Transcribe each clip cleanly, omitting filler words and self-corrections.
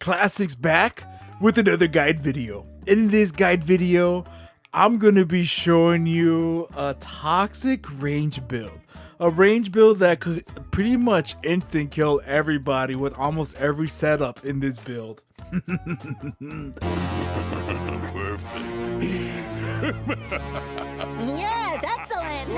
Classics back with another guide video. In this guide video, I'm gonna be showing you a toxic range build. A range build that could pretty much instant kill everybody with almost every setup in this build. Perfect. Yes, excellent.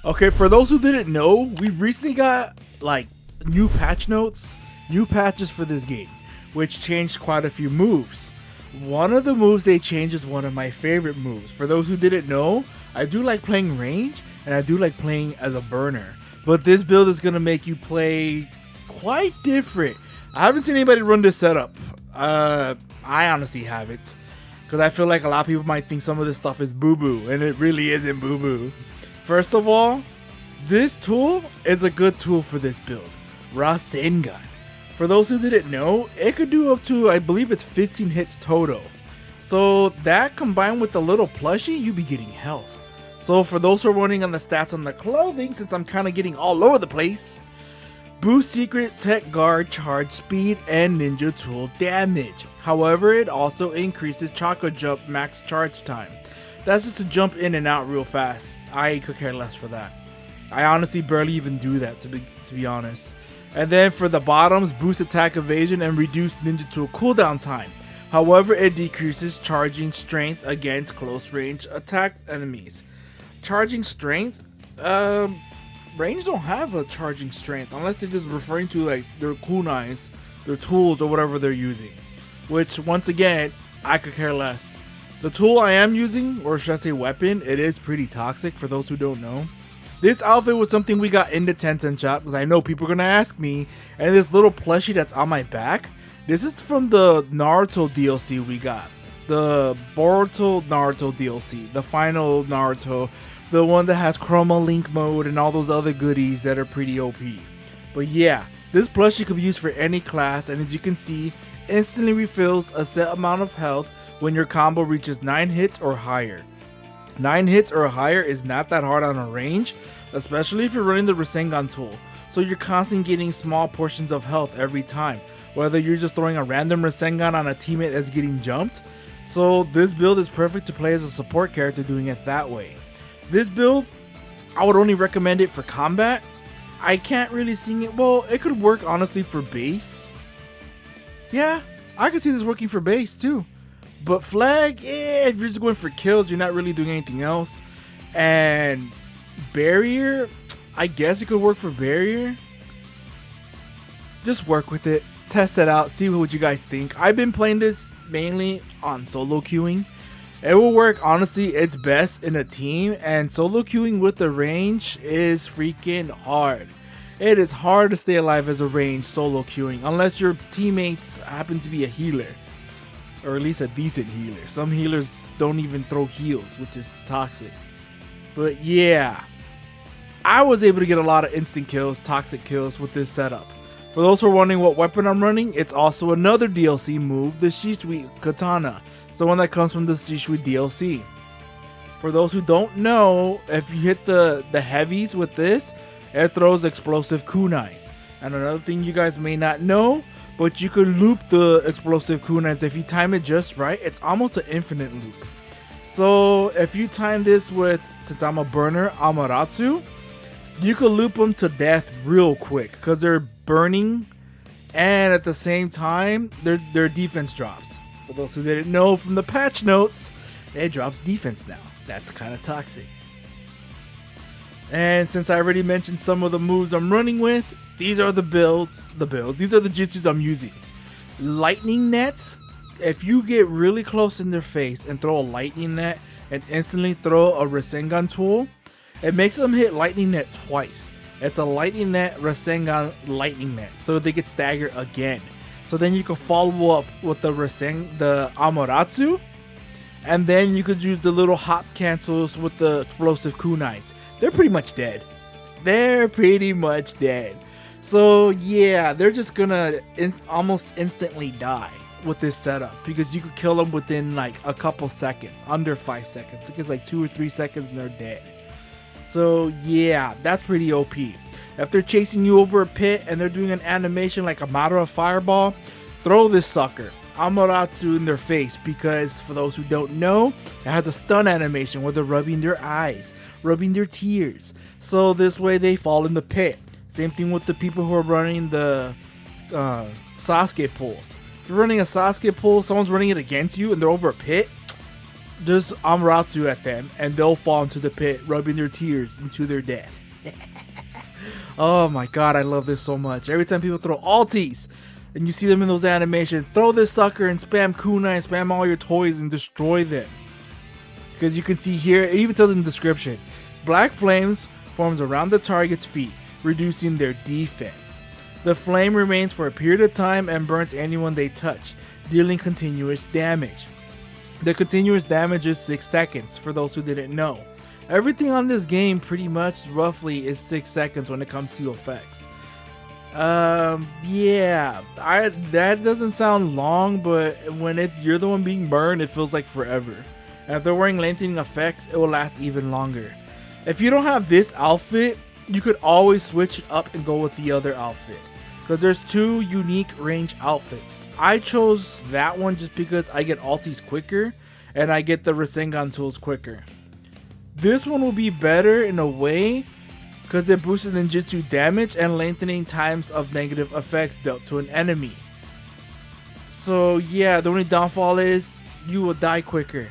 Okay, for those who didn't know, we recently got like new patch notes, new patches for this game, which changed quite a few moves. One of the moves they changed is one of my favorite moves. For those who didn't know, I do like playing range and I do like playing as a burner, but this build is going to make you play quite different. I haven't seen anybody run this setup. I honestly haven't, because I feel like a lot of people might think some of this stuff is boo-boo, and it really isn't boo-boo. First of all, this tool is a good tool for this build, Rasengan. For those who didn't know, it could do up to, I believe it's 15 hits total. So that combined with the little plushie, you'd be getting health. So for those who are wondering on the stats on the clothing, since I'm kind of getting all over the place, boost secret, tech guard, charge speed, and ninja tool damage. However, it also increases chakra jump max charge time. That's just to jump in and out real fast. I could care less for that. I honestly barely even do that, to be honest. And then for the bottoms, boost attack evasion and reduce ninja tool cooldown time. However, it decreases charging strength against close range attack enemies. Charging strength? Range don't have a charging strength unless they're just referring to like their kunais, their tools, or whatever they're using. Which, once again, I could care less. The tool I am using, or should I say weapon, it is pretty toxic for those who don't know. This outfit was something we got in the 10-cent shop because I know people are going to ask me. And this little plushie that's on my back, this is from the Naruto DLC we got. The Boruto Naruto DLC, the final Naruto, the one that has Chroma Link mode and all those other goodies that are pretty OP. But yeah, this plushie could be used for any class, and as you can see, instantly refills a set amount of health when your combo reaches 9 hits or higher. 9 hits or higher is not that hard on a range, especially if you're running the Rasengan tool. So you're constantly getting small portions of health every time, whether you're just throwing a random Rasengan on a teammate that's getting jumped. So this build is perfect to play as a support character doing it that way. This build, I would only recommend it for combat. I can't really see it. Well, it could work honestly for base. Yeah, I could see this working for base too. But flag, if you're just going for kills, you're not really doing anything else. And barrier, I guess it could work for barrier. Just work with it, test it out, see what you guys think. I've been playing this mainly on solo queuing. It will work, honestly, it's best in a team, and solo queuing with the range is freaking hard. It is hard to stay alive as a range solo queuing unless your teammates happen to be a healer. Or at least a decent healer. Some healers don't even throw heals, which is toxic. But yeah, I was able to get a lot of instant kills, toxic kills with this setup. For those who are wondering what weapon I'm running, it's also another DLC move, the Shisui Katana. It's the one that comes from the Shisui DLC. For those who don't know, if you hit the heavies with this, it throws explosive kunais. And another thing you guys may not know, but you can loop the explosive kunais if you time it just right. It's almost an infinite loop. So if you time this with, since I'm a burner, Amaterasu, you can loop them to death real quick because they're burning, and at the same time their defense drops. For those who didn't know from the patch notes, it drops defense now. That's kind of toxic. And since I already mentioned some of the moves I'm running with, these are the builds. These are the jutsus I'm using. Lightning nets. If you get really close in their face and throw a lightning net and instantly throw a Rasengan tool, it makes them hit lightning net twice. It's a lightning net, Rasengan, lightning net, so they get staggered again. So then you can follow up with the Amaterasu, And then you could use the little hop cancels with the explosive kunais. They're pretty much dead. They're pretty much dead. So yeah, they're just gonna almost instantly die with this setup, because you could kill them within like a couple seconds, under 5 seconds. I think it's like 2 or 3 seconds and they're dead. So yeah, that's pretty OP. If they're chasing you over a pit and they're doing an animation like a Madara Fireball, throw this sucker, Amaterasu, in their face, because for those who don't know, it has a stun animation where they're rubbing their eyes, rubbing their tears. So this way they fall in the pit. Same thing with the people who are running the Sasuke pulls. If you're running a Sasuke pull, someone's running it against you and they're over a pit, just Amaterasu at them and they'll fall into the pit, rubbing their tears into their death. Oh my god, I love this so much. Every time people throw ultis and you see them in those animations, throw this sucker and spam kunai and spam all your toys and destroy them. Because you can see here, it even tells in the description, black flames forms around the target's feet, reducing their defense. The flame remains for a period of time and burns anyone they touch, dealing continuous damage. The continuous damage is 6 seconds, for those who didn't know. Everything on this game pretty much roughly is 6 seconds when it comes to effects. Yeah, that doesn't sound long, but when you're the one being burned, it feels like forever. And if they're wearing lengthening effects, it will last even longer. If you don't have this outfit, you could always switch it up and go with the other outfit, because there's 2 unique range outfits. I chose that one just because I get ultis quicker and I get the Rasengan tools quicker. This one will be better in a way because it boosts ninjutsu damage and lengthening times of negative effects dealt to an enemy. So yeah, the only downfall is you will die quicker.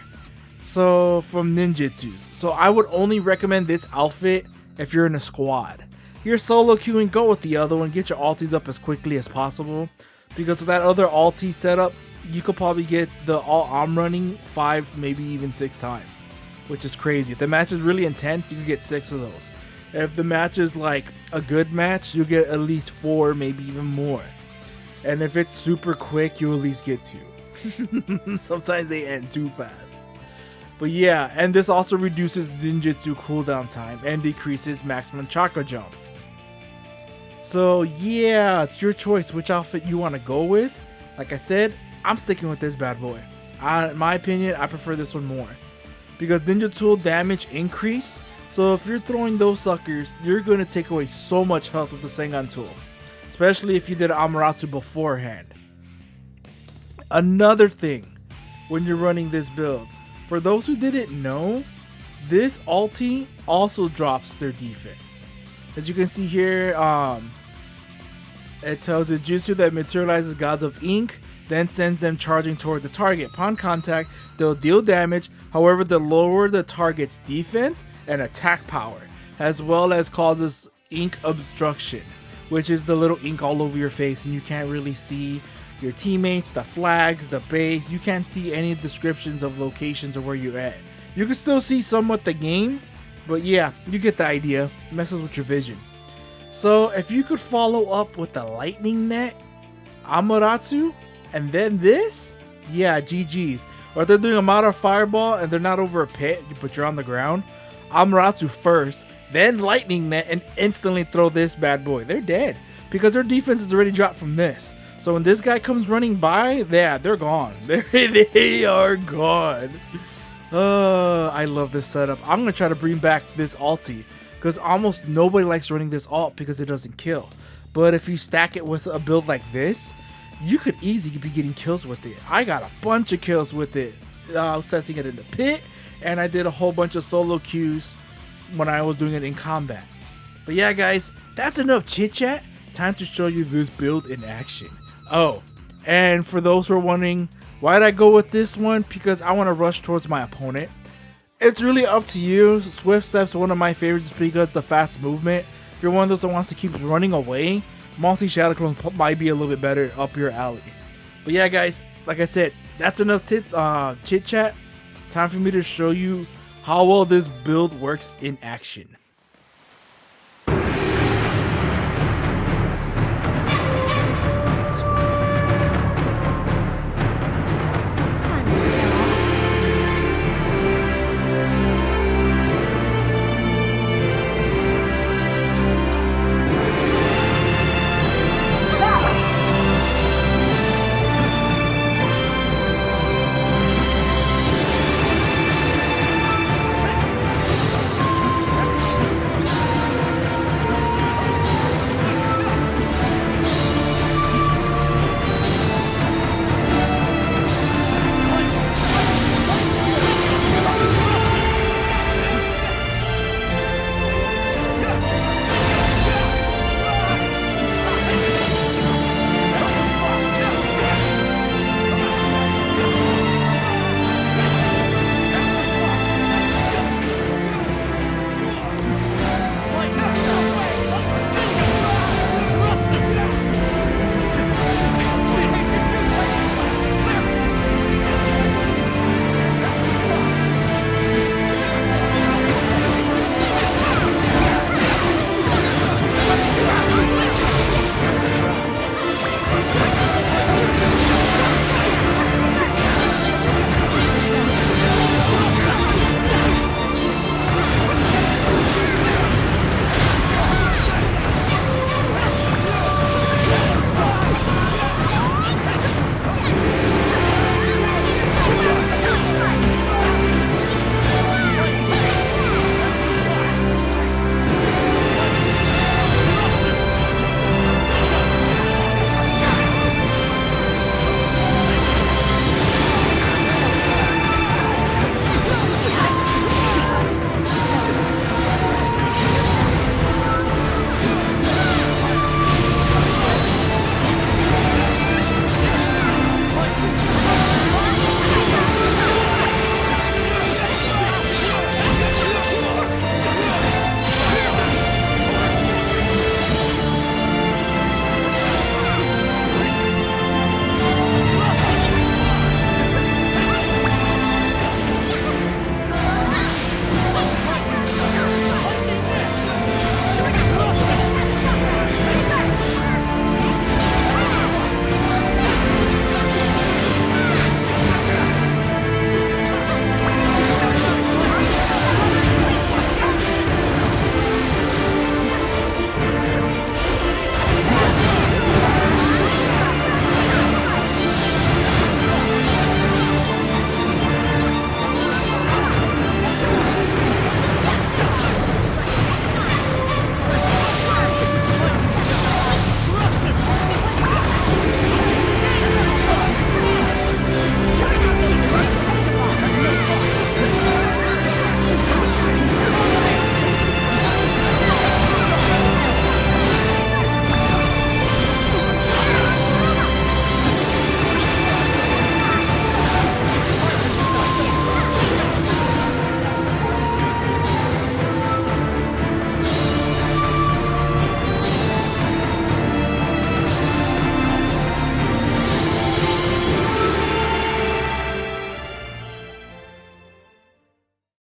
So from ninjutsus. So I would only recommend this outfit if you're in a squad. You're solo queuing, go with the other one, get your ultis up as quickly as possible, because with that other ulti setup, you could probably get the all I'm running 5, maybe even 6 times, which is crazy. If the match is really intense, you can get 6 of those. If the match is like a good match, you get at least 4, maybe even more. And if it's super quick, you at least get 2. Sometimes they end too fast. But yeah, and this also reduces ninjutsu cooldown time and decreases maximum chakra jump. So yeah, it's your choice which outfit you want to go with. Like I said, I'm sticking with this bad boy. In my opinion, I prefer this one more, because ninja tool damage increase. So if you're throwing those suckers, you're going to take away so much health with the Sengan tool, especially if you did Amaterasu beforehand. Another thing, when you're running this build, for those who didn't know, this ulti also drops their defense. As you can see here, it tells you jutsu that materializes gods of ink, then sends them charging toward the target. Upon contact, they'll deal damage, however they'll lower the target's defense and attack power, as well as causes ink obstruction, which is the little ink all over your face and you can't really see your teammates, the flags, the base. You can't see any descriptions of locations or where you're at. You can still see somewhat the game, but yeah, you get the idea. It messes with your vision. So if you could follow up with the lightning net, Amaterasu, and then this, yeah, GG's. Or if they're doing a Madara Fireball and they're not over a pit, but you're on the ground, Amaterasu first, then lightning net, and instantly throw this bad boy. They're dead, because their defense is already dropped from this. So when this guy comes running by, yeah, they're gone. They are gone. I love this setup. I'm going to try to bring back this ulti, because almost nobody likes running this ult because it doesn't kill. But if you stack it with a build like this, you could easily be getting kills with it. I got a bunch of kills with it. I was testing it in the pit, and I did a whole bunch of solo queues when I was doing it in combat. But yeah, guys, that's enough chit chat. Time to show you this build in action. Oh, and for those who are wondering, why did I go with this one? Because I want to rush towards my opponent. It's really up to you. Swift Step's one of my favorites because the fast movement. If you're one of those that wants to keep running away, Multi Shadow Clone might be a little bit better up your alley. But yeah, guys, like I said, that's enough chit chat. Time for me to show you how well this build works in action.